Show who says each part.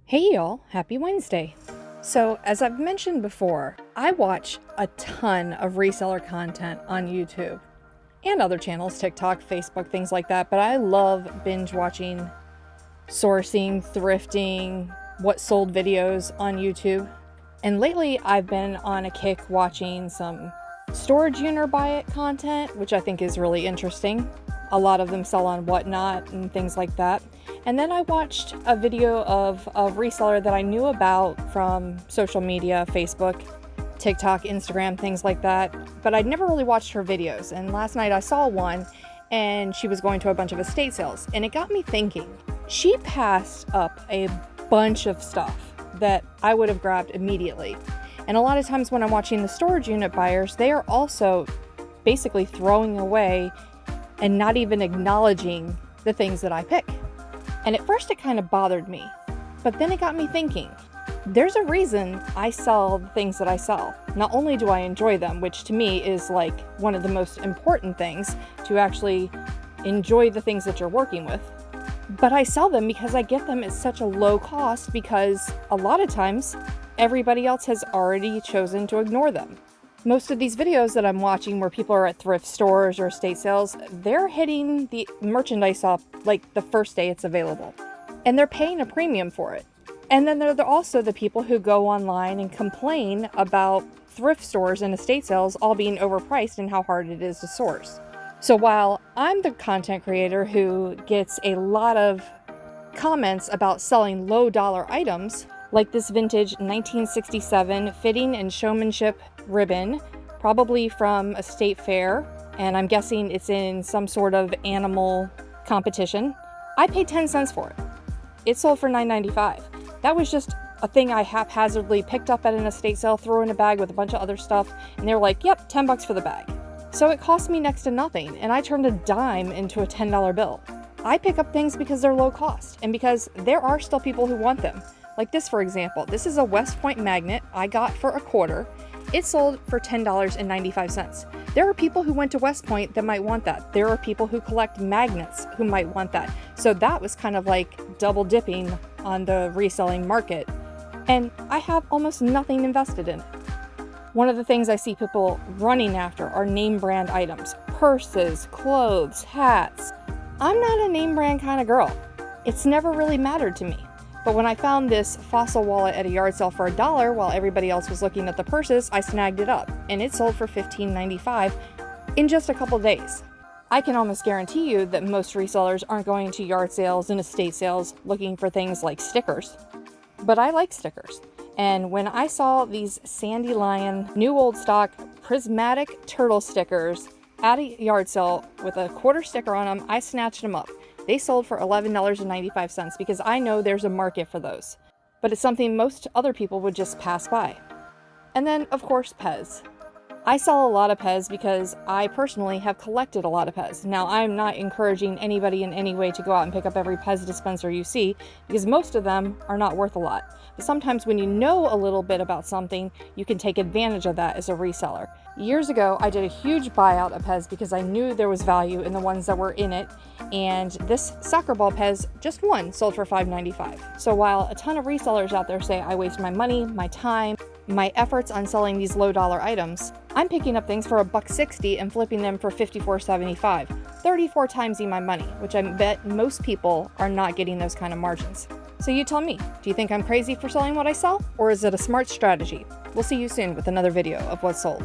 Speaker 1: Hey y'all, happy Wednesday. So, as I've mentioned before, I watch a ton of reseller content on YouTube and other channels, TikTok, Facebook, things like that, but I love binge watching sourcing, thrifting, what sold videos on YouTube. And lately I've been on a kick watching some storage unit or buy it content, which I think is really interesting. A lot of them sell on Whatnot and things like that. And then I watched a video of a reseller that I knew about from social media, Facebook, TikTok, Instagram, things like that. But I'd never really watched her videos. And last night I saw one and she was going to a bunch of estate sales. And it got me thinking. She passed up a bunch of stuff that I would have grabbed immediately. And a lot of times when I'm watching the storage unit buyers, they are also basically throwing away and not even acknowledging the things that I pick. And at first it kind of bothered me, but then it got me thinking, there's a reason I sell the things that I sell. Not only do I enjoy them, which to me is like one of the most important things, to actually enjoy the things that you're working with, but I sell them because I get them at such a low cost because a lot of times everybody else has already chosen to ignore them. Most of these videos that I'm watching where people are at thrift stores or estate sales, they're hitting the merchandise up like the first day it's available. And they're paying a premium for it. And then there are also the people who go online and complain about thrift stores and estate sales all being overpriced and how hard it is to source. So while I'm the content creator who gets a lot of comments about selling low dollar items, like this vintage 1967 fitting and showmanship ribbon, probably from a state fair, and I'm guessing it's in some sort of animal competition. I paid 10 cents for it. It sold for $9.95. That was just a thing I haphazardly picked up at an estate sale, threw in a bag with a bunch of other stuff, and they're like, yep, 10 bucks for the bag. So it cost me next to nothing, and I turned a dime into a $10 bill. I pick up things because they're low cost, and because there are still people who want them. Like this, for example. This is a West Point magnet I got for $0.25. It sold for $10.95. There are people who went to West Point that might want that. There are people who collect magnets who might want that. So that was kind of like double dipping on the reselling market. And I have almost nothing invested in it. One of the things I see people running after are name brand items. Purses, clothes, hats. I'm not a name brand kind of girl. It's never really mattered to me. But when I found this Fossil wallet at a yard sale for $1 while everybody else was looking at the purses, I snagged it up, and it sold for $15.95 in just a couple days. I can almost guarantee you that most resellers aren't going to yard sales and estate sales looking for things like stickers. But I like stickers. And when I saw these Sandy Lion new old stock prismatic turtle stickers at a yard sale with a quarter sticker on them, I snatched them up. They sold for $11.95 because I know there's a market for those. But it's something most other people would just pass by. And then, of course, Pez. I sell a lot of Pez because I personally have collected a lot of Pez. Now, I'm not encouraging anybody in any way to go out and pick up every Pez dispenser you see, because most of them are not worth a lot. But sometimes when you know a little bit about something, you can take advantage of that as a reseller. Years ago, I did a huge buyout of Pez because I knew there was value in the ones that were in it, and this soccer ball Pez, just one, sold for $5.95. So while a ton of resellers out there say I waste my money, my time, my efforts on selling these low dollar items, I'm picking up things for $1.60 and flipping them for $54.75, 34 times my money, which I bet most people are not getting those kind of margins. So you tell me, do you think I'm crazy for selling what I sell, or is it a smart strategy? We'll see you soon with another video of what's sold.